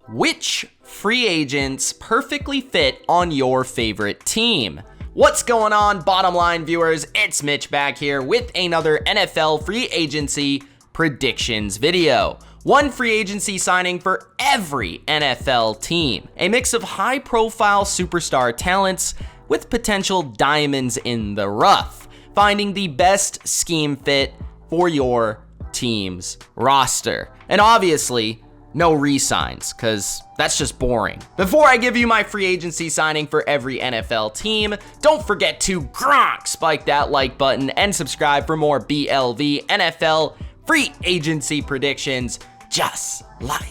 Which free agents perfectly fit on your favorite team? What's going on, bottom line viewers? It's Mitch back here with another NFL free agency predictions video. One free agency signing for every NFL team. A mix of high-profile superstar talents with potential diamonds in the rough. Finding the best scheme fit for your team's roster. And obviously, no re-signs, because that's just boring. Before I give you my free agency signing for every NFL team, don't forget to spike that like button and subscribe for more BLV NFL free agency predictions just like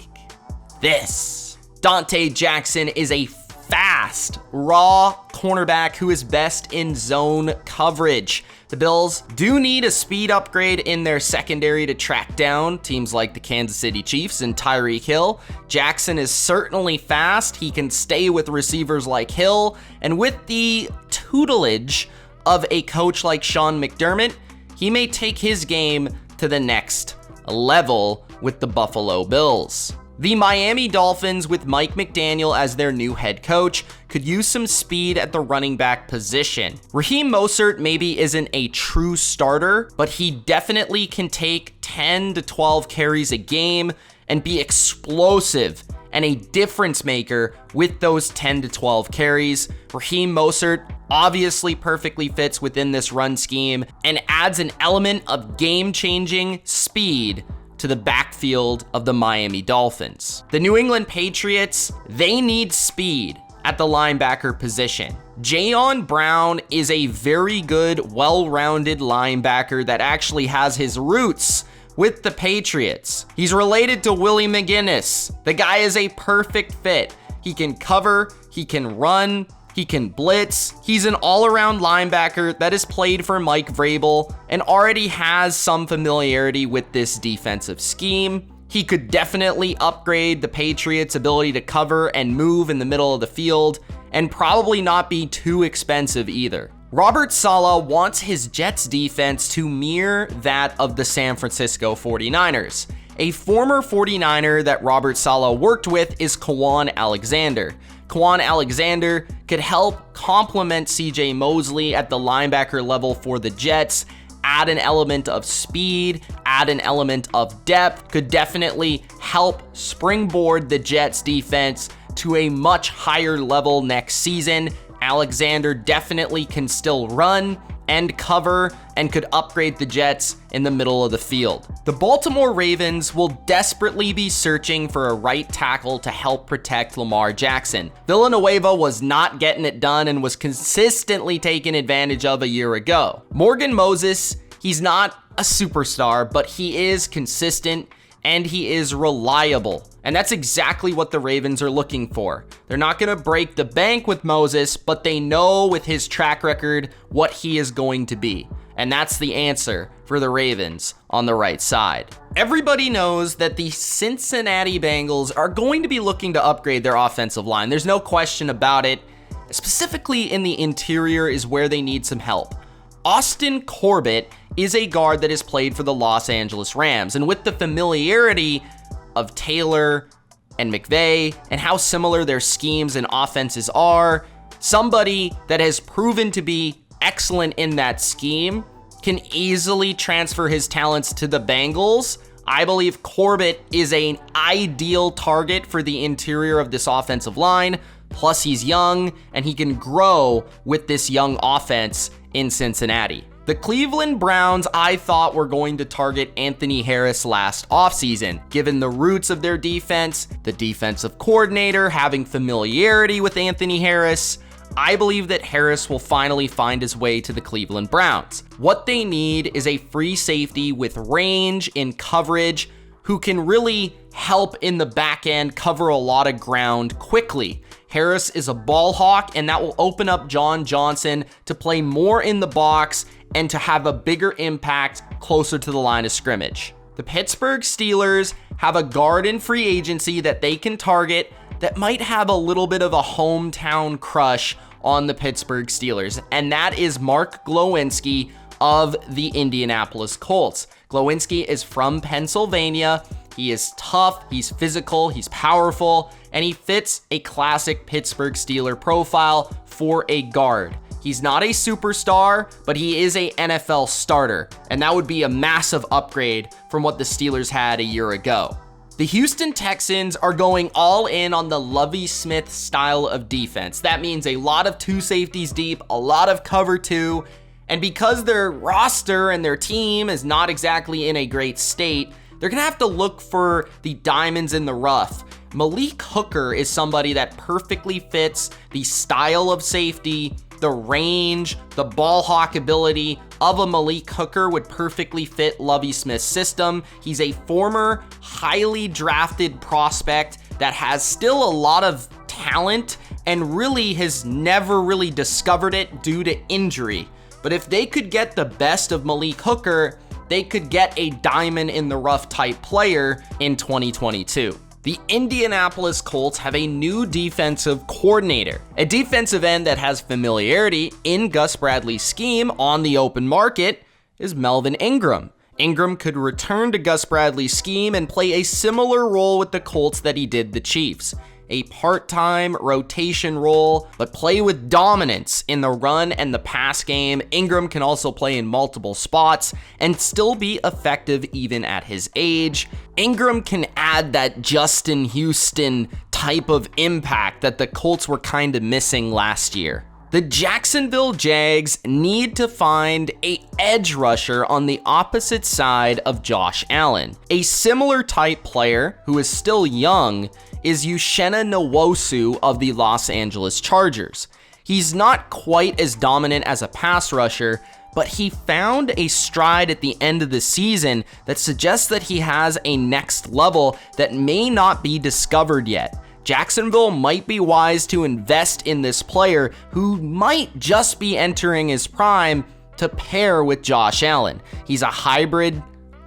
this. Dante Jackson is a fast, raw cornerback who is best in zone coverage. The Bills do need a speed upgrade in their secondary to track down teams like the Kansas City Chiefs and Tyreek Hill. Jackson is certainly fast. He can stay with receivers like Hill. And with the tutelage of a coach like Sean McDermott, he may take his game to the next level with the Buffalo Bills. The Miami Dolphins, with Mike McDaniel as their new head coach, could use some speed at the running back position. Raheem Mostert maybe isn't a true starter, but he definitely can take 10 to 12 carries a game and be explosive and a difference maker with those 10 to 12 carries. Raheem Mostert obviously perfectly fits within this run scheme and adds an element of game-changing speed to the backfield of the Miami Dolphins. The New England Patriots, they need speed at the linebacker position. Jayon Brown is a very good, well-rounded linebacker that actually has his roots with the Patriots. He's related to Willie McGinnis. The guy is a perfect fit. He can cover, he can run, he can blitz. He's an all-around linebacker that has played for Mike Vrabel and already has some familiarity with this defensive scheme. He could definitely upgrade the Patriots' ability to cover and move in the middle of the field, and probably not be too expensive either. Robert Saleh wants his Jets defense to mirror that of the San Francisco 49ers. A former 49er that Robert Saleh worked with is Quan Alexander. Quan Alexander could help complement CJ Mosley at the linebacker level for the Jets, add an element of speed, add an element of depth, could definitely help springboard the Jets defense to a much higher level next season. Alexander definitely can still run and cover and could upgrade the Jets in the middle of the field. The Baltimore Ravens will desperately be searching for a right tackle to help protect Lamar Jackson. Villanueva was not getting it done and was consistently taken advantage of a year ago. Morgan Moses, he's not a superstar, but he is consistent and he is reliable. And that's exactly what the Ravens are looking for. They're not going to break the bank with Moses, but they know with his track record what he is going to be. And that's the answer for the Ravens on the right side. Everybody knows that the Cincinnati Bengals are going to be looking to upgrade their offensive line. There's no question about it. Specifically in the interior is where they need some help. Austin Corbett is a guard that has played for the Los Angeles Rams, and with the familiarity of Taylor and McVay and how similar their schemes and offenses are, somebody that has proven to be excellent in that scheme can easily transfer his talents to the Bengals. I believe Corbett is an ideal target for the interior of this offensive line. Plus, he's young and he can grow with this young offense in Cincinnati. The Cleveland Browns, I thought, were going to target Anthony Harris last offseason. Given the roots of their defense, the defensive coordinator having familiarity with Anthony Harris, I believe that Harris will finally find his way to the Cleveland Browns. What they need is a free safety with range in coverage who can really help in the back end cover a lot of ground quickly. Harris is a ball hawk, and that will open up John Johnson to play more in the box and to have a bigger impact closer to the line of scrimmage. The Pittsburgh Steelers have a guard in free agency that they can target that might have a little bit of a hometown crush on the Pittsburgh Steelers, and that is Mark Glowinski of the Indianapolis Colts. Glowinski is from Pennsylvania. He is tough, he's physical, he's powerful, and he fits a classic Pittsburgh Steeler profile for a guard. He's not a superstar, but he is a NFL starter, and that would be a massive upgrade from what the Steelers had a year ago. The Houston Texans are going all in on the Lovie Smith style of defense. That means a lot of two safeties deep, a lot of cover two, and because their roster and their team is not exactly in a great state, they're gonna have to look for the diamonds in the rough. Malik Hooker is somebody that perfectly fits the style of safety, the range, the ball hawk ability of a Malik Hooker would perfectly fit Lovie Smith's system. He's a former highly drafted prospect that has still a lot of talent and really has never really discovered it due to injury. But if they could get the best of Malik Hooker, they could get a diamond in the rough type player in 2022. The Indianapolis Colts have a new defensive coordinator, a defensive end that has familiarity in Gus Bradley's scheme on the open market is Melvin Ingram. Ingram could return to Gus Bradley's scheme and play a similar role with the Colts that he did the Chiefs. A part-time rotation role, but play with dominance in the run and the pass game. Ingram can also play in multiple spots and still be effective even at his age. Ingram can add that Justin Houston type of impact that the Colts were kind of missing last year. The Jacksonville Jags need to find an edge rusher on the opposite side of Josh Allen. A similar type player who is still young is Uchenna Nwosu of the Los Angeles Chargers. He's not quite as dominant as a pass rusher, but he found a stride at the end of the season that suggests that he has a next level that may not be discovered yet. Jacksonville might be wise to invest in this player who might just be entering his prime to pair with Josh Allen. He's a hybrid,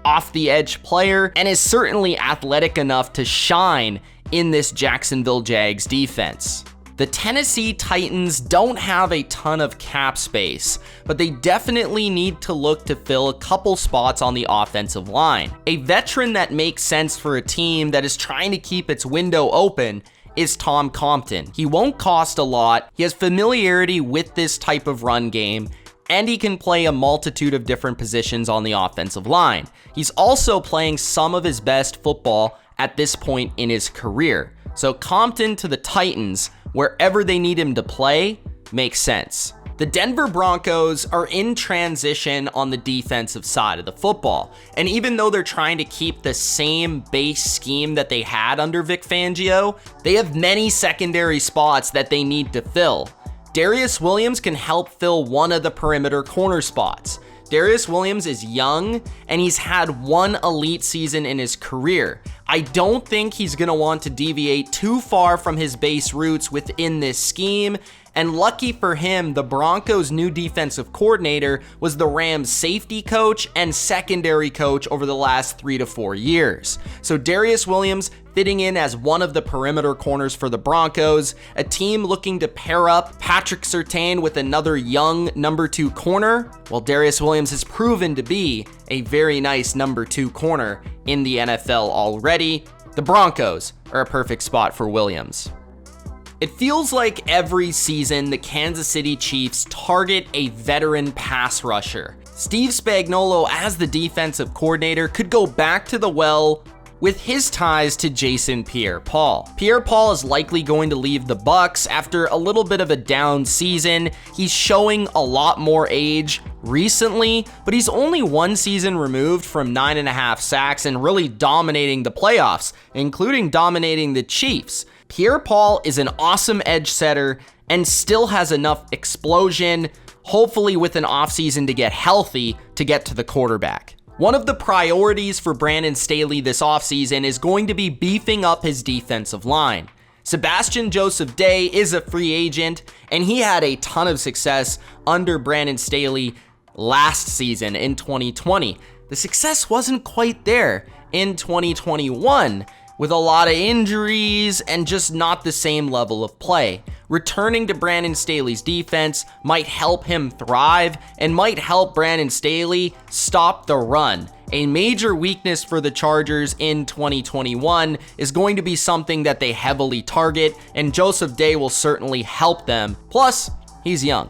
off-the-edge player and is certainly athletic enough to shine in this Jacksonville Jags defense. The Tennessee Titans don't have a ton of cap space, but they definitely need to look to fill a couple spots on the offensive line. A veteran that makes sense for a team that is trying to keep its window open is Tom Compton. He won't cost a lot, he has familiarity with this type of run game, and he can play a multitude of different positions on the offensive line. He's also playing some of his best football at this point in his career. So Compton to the Titans, wherever they need him to play, makes sense. The Denver Broncos are in transition on the defensive side of the football. And even though they're trying to keep the same base scheme that they had under Vic Fangio, they have many secondary spots that they need to fill. Darius Williams can help fill one of the perimeter corner spots. Darius Williams is young, and he's had one elite season in his career. I don't think he's going to want to deviate too far from his base roots within this scheme, and lucky for him, the Broncos' new defensive coordinator was the Rams' safety coach and secondary coach over the last 3 to 4 years. So Darius Williams fitting in as one of the perimeter corners for the Broncos, a team looking to pair up Patrick Surtain with another young number 2 corner. Well, Darius Williams has proven to be a very nice number 2 corner in the NFL already. The Broncos are a perfect spot for Williams. It feels like every season the Kansas City Chiefs target a veteran pass rusher. Steve Spagnuolo, as the defensive coordinator, could go back to the well with his ties to Jason Pierre-Paul. Pierre-Paul is likely going to leave the Bucs after a little bit of a down season. He's showing a lot more age recently, but he's only one season removed from 9.5 sacks and really dominating the playoffs, including dominating the Chiefs. Pierre-Paul is an awesome edge setter and still has enough explosion, hopefully with an offseason to get healthy to get to the quarterback. One of the priorities for Brandon Staley this offseason is going to be beefing up his defensive line. Sebastian Joseph Day is a free agent, and he had a ton of success under Brandon Staley last season in 2020. The success wasn't quite there in 2021. With a lot of injuries and just not the same level of play. Returning to Brandon Staley's defense might help him thrive and might help Brandon Staley stop the run A major weakness for the Chargers in 2021 is going to be something that they heavily target, and Joseph Day will certainly help them. Plus, he's young,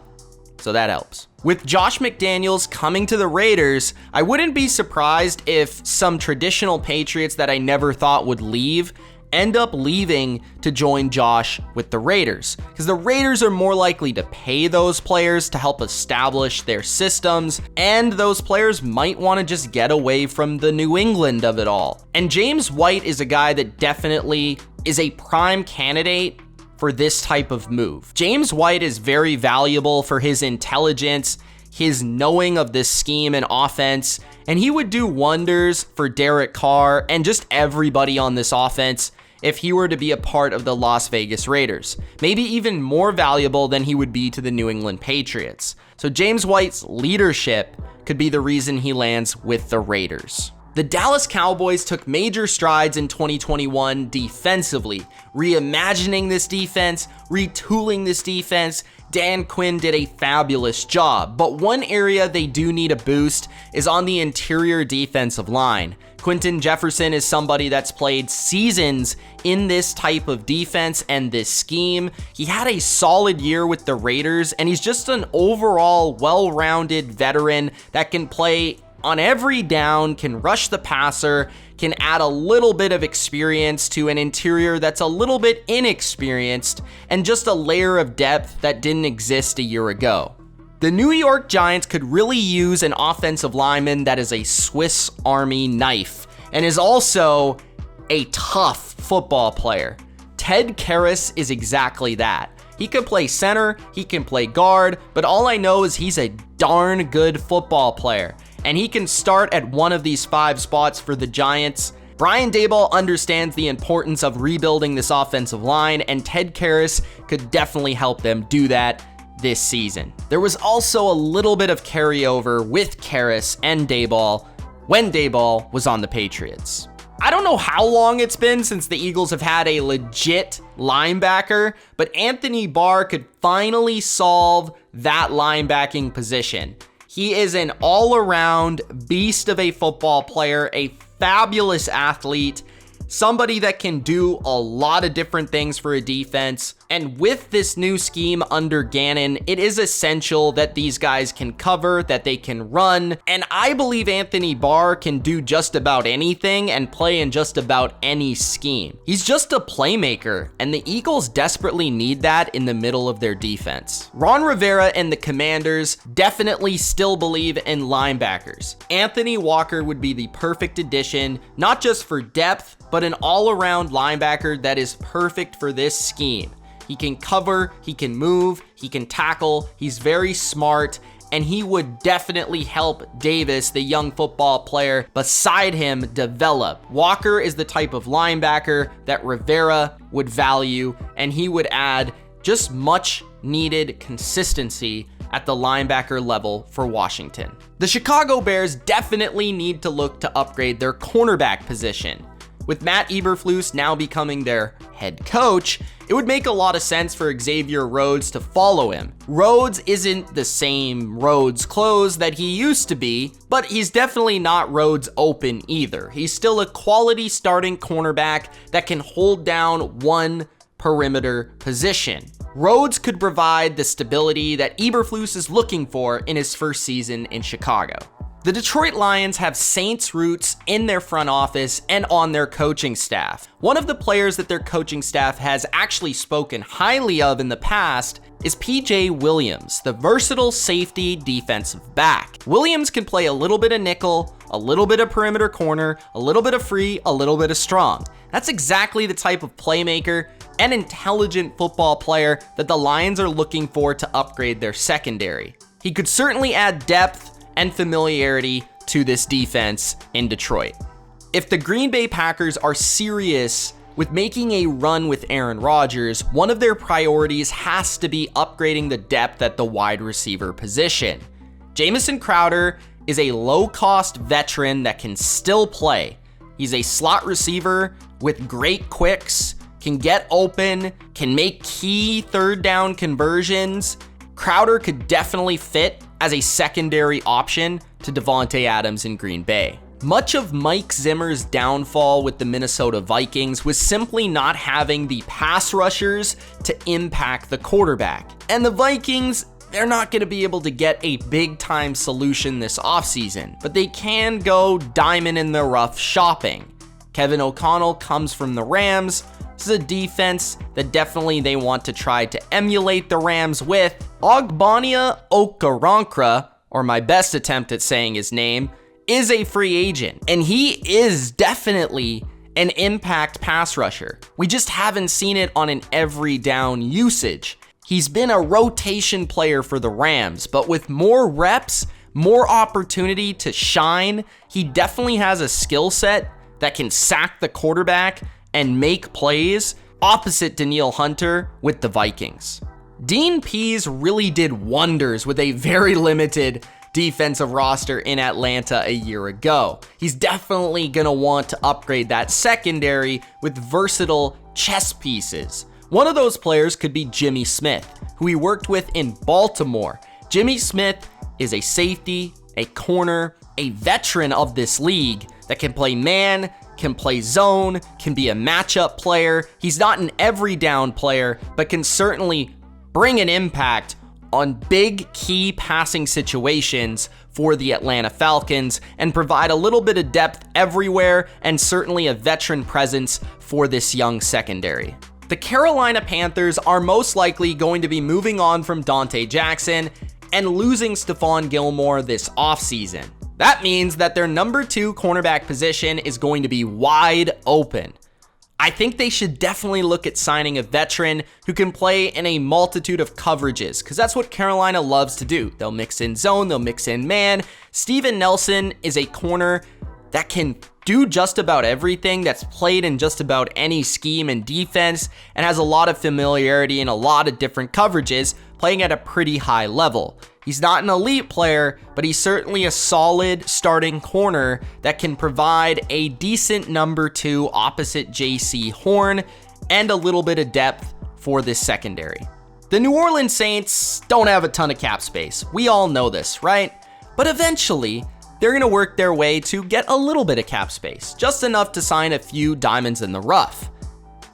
so that helps. With Josh McDaniels coming to the Raiders, I wouldn't be surprised if some traditional Patriots that I never thought would leave end up leaving to join Josh with the Raiders, because the Raiders are more likely to pay those players to help establish their systems, and those players might want to just get away from the New England of it all. And James White is a guy that definitely is a prime candidate for this type of move. James White is very valuable for his intelligence, his knowing of this scheme and offense, and he would do wonders for Derek Carr and just everybody on this offense if he were to be a part of the Las Vegas Raiders. Maybe even more valuable than he would be to the New England Patriots. So James White's leadership could be the reason he lands with the Raiders. The Dallas Cowboys took major strides in 2021 defensively, reimagining this defense, retooling this defense. Dan Quinn did a fabulous job, but one area they do need a boost is on the interior defensive line. Quinton Jefferson is somebody that's played seasons in this type of defense and this scheme. He had a solid year with the Raiders, and he's just an overall well-rounded veteran that can play on every down, can rush the passer, can add a little bit of experience to an interior that's a little bit inexperienced, and just a layer of depth that didn't exist a year ago. The New York Giants could really use an offensive lineman that is a Swiss Army knife and is also a tough football player. Ted Karras is exactly that. He can play center, he can play guard, but all I know is he's a darn good football player, and he can start at one of these 5 spots for the Giants. Brian Daboll understands the importance of rebuilding this offensive line, and Ted Karras could definitely help them do that this season. There was also a little bit of carryover with Karras and Daboll when Daboll was on the Patriots. I don't know how long it's been since the Eagles have had a legit linebacker, but Anthony Barr could finally solve that linebacking position. He is an all-around beast of a football player, a fabulous athlete, somebody that can do a lot of different things for a defense. And with this new scheme under Gannon, it is essential that these guys can cover, that they can run. And I believe Anthony Barr can do just about anything and play in just about any scheme. He's just a playmaker, and the Eagles desperately need that in the middle of their defense. Ron Rivera and the Commanders definitely still believe in linebackers. Anthony Walker would be the perfect addition, not just for depth, but an all-around linebacker that is perfect for this scheme. He can cover, he can move, he can tackle, he's very smart, and he would definitely help Davis, the young football player beside him, develop. Walker is the type of linebacker that Rivera would value, and he would add just much needed consistency at the linebacker level for Washington. The Chicago Bears definitely need to look to upgrade their cornerback position. With Matt Eberflus now becoming their head coach, it would make a lot of sense for Xavier Rhodes to follow him. Rhodes isn't the same Rhodes close that he used to be, but he's definitely not Rhodes open either. He's still a quality starting cornerback that can hold down one perimeter position. Rhodes could provide the stability that Eberflus is looking for in his first season in Chicago. The Detroit Lions have Saints roots in their front office and on their coaching staff. One of the players that their coaching staff has actually spoken highly of in the past is PJ Williams, the versatile safety defensive back. Williams can play a little bit of nickel, a little bit of perimeter corner, a little bit of free, a little bit of strong. That's exactly the type of playmaker and intelligent football player that the Lions are looking for to upgrade their secondary. He could certainly add depth and familiarity to this defense in Detroit. If the Green Bay Packers are serious with making a run with Aaron Rodgers, one of their priorities has to be upgrading the depth at the wide receiver position. Jamison Crowder is a low-cost veteran that can still play. He's a slot receiver with great quicks, can get open, can make key third down conversions. Crowder could definitely fit as a secondary option to Devontae Adams in Green Bay. Much of Mike Zimmer's downfall with the Minnesota Vikings was simply not having the pass rushers to impact the quarterback. And the Vikings, they're not going to be able to get a big-time solution this offseason, but they can go diamond in the rough shopping. Kevin O'Connell comes from the Rams. This is a defense that definitely they want to try to emulate the Rams with. Ogbonnia Okoronkra, or my best attempt at saying his name, is a free agent, and he is definitely an impact pass rusher. We just haven't seen it on an every down usage. He's been a rotation player for the Rams, but with more reps, more opportunity to shine, he definitely has a skill set that can sack the quarterback and make plays, opposite Danielle Hunter with the Vikings. Dean Pease really did wonders with a very limited defensive roster in Atlanta a year ago. He's definitely gonna want to upgrade that secondary with versatile chess pieces. One of those players could be Jimmy Smith, who he worked with in Baltimore. Jimmy Smith is a safety, a corner, a veteran of this league that can play man, can play zone, can be a matchup player. He's not an every down player, but can certainly bring an impact on big key passing situations for the Atlanta Falcons and provide a little bit of depth everywhere and certainly a veteran presence for this young secondary. The Carolina Panthers are most likely going to be moving on from Dante Jackson and losing Stephon Gilmore this offseason. That means that their number 2 cornerback position is going to be wide open. I think they should definitely look at signing a veteran who can play in a multitude of coverages, because that's what Carolina loves to do. They'll mix in zone, they'll mix in man. Steven Nelson is a corner that can do just about everything, that's played in just about any scheme and defense, and has a lot of familiarity in a lot of different coverages, playing at a pretty high level. He's not an elite player, but he's certainly a solid starting corner that can provide a decent number 2 opposite JC Horn and a little bit of depth for this secondary. The New Orleans Saints don't have a ton of cap space. We all know this, right? But eventually, they're going to work their way to get a little bit of cap space, just enough to sign a few diamonds in the rough.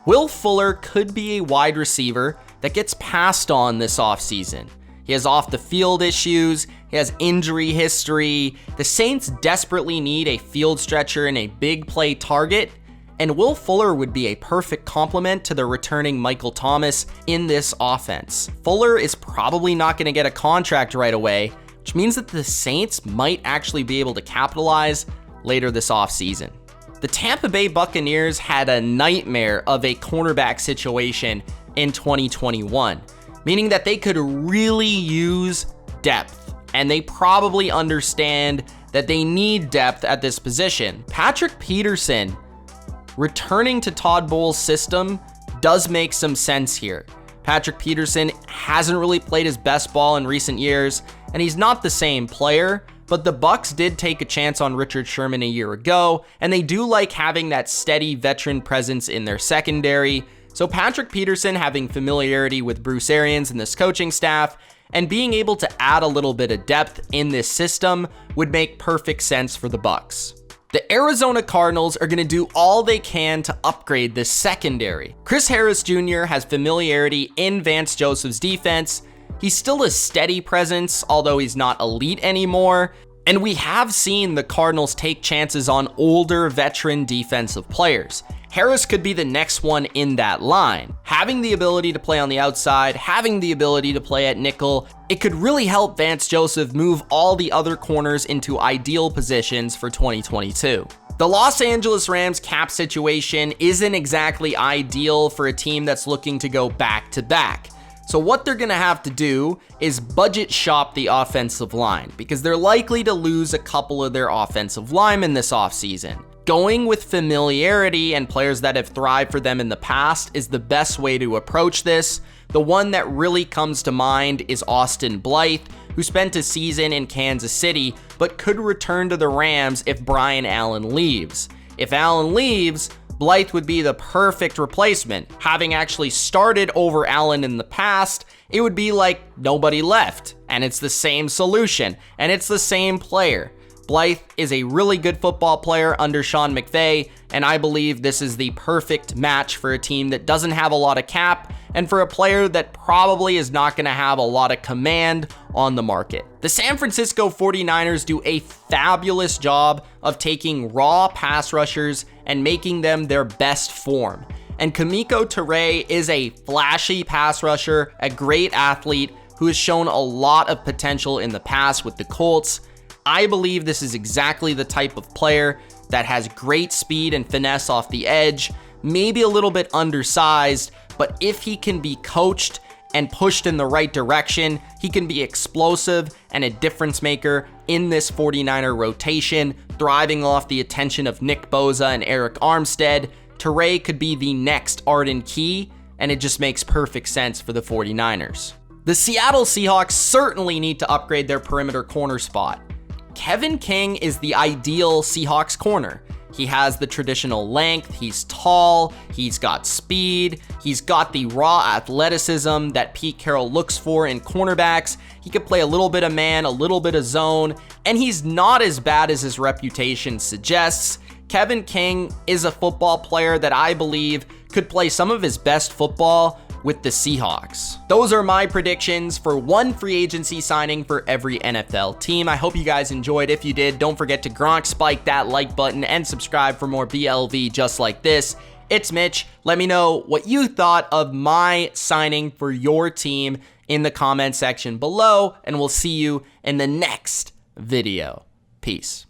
Will Fuller could be a wide receiver that gets passed on this offseason. He has off the field issues, he has injury history. The Saints desperately need a field stretcher and a big play target, and Will Fuller would be a perfect complement to the returning Michael Thomas in this offense. Fuller is probably not going to get a contract right away, which means that the Saints might actually be able to capitalize later this offseason. The Tampa Bay Buccaneers had a nightmare of a cornerback situation in 2021. Meaning that they could really use depth, and they probably understand that they need depth at this position. Patrick Peterson returning to Todd Bowles' system does make some sense here. Patrick Peterson hasn't really played his best ball in recent years, and he's not the same player, but the Bucs did take a chance on Richard Sherman a year ago, and they do like having that steady veteran presence in their secondary. So Patrick Peterson having familiarity with Bruce Arians and this coaching staff and being able to add a little bit of depth in this system would make perfect sense for the Bucs. The Arizona Cardinals are going to do all they can to upgrade this secondary. Chris Harris Jr. has familiarity in Vance Joseph's defense. He's still a steady presence, although he's not elite anymore. And we have seen the Cardinals take chances on older veteran defensive players. Harris could be the next one in that line. Having the ability to play on the outside, having the ability to play at nickel, it could really help Vance Joseph move all the other corners into ideal positions for 2022. The Los Angeles Rams cap situation isn't exactly ideal for a team that's looking to go back to back. So what they're gonna have to do is budget shop the offensive line, because they're likely to lose a couple of their offensive linemen this offseason. Going with familiarity and players that have thrived for them in the past is the best way to approach this. The one that really comes to mind is Austin Blythe, who spent a season in Kansas City, but could return to the Rams if Brian Allen leaves. If Allen leaves, Blythe would be the perfect replacement. Having actually started over Allen in the past, it would be like nobody left, and it's the same solution, and it's the same player. Blythe is a really good football player under Sean McVay, and I believe this is the perfect match for a team that doesn't have a lot of cap and for a player that probably is not going to have a lot of command on the market. The San Francisco 49ers do a fabulous job of taking raw pass rushers and making them their best form. And Kemoko Turay is a flashy pass rusher, a great athlete who has shown a lot of potential in the past with the Colts. I believe this is exactly the type of player that has great speed and finesse off the edge, maybe a little bit undersized, but if he can be coached and pushed in the right direction, he can be explosive and a difference maker in this 49er rotation, thriving off the attention of Nick Bosa and Eric Armstead. Turay could be the next Arden Key, and it just makes perfect sense for the 49ers. The Seattle Seahawks certainly need to upgrade their perimeter corner spot. Kevin King is the ideal Seahawks corner. He has the traditional length, he's tall, he's got speed, he's got the raw athleticism that Pete Carroll looks for in cornerbacks. He could play a little bit of man, a little bit of zone, and he's not as bad as his reputation suggests. Kevin King is a football player that I believe could play some of his best football with the Seahawks. Those are my predictions for one free agency signing for every NFL team. I hope you guys enjoyed. If you did, don't forget to Gronk spike that like button and subscribe for more BLV just like this. It's Mitch. Let me know what you thought of my signing for your team in the comment section below, and we'll see you in the next video. Peace.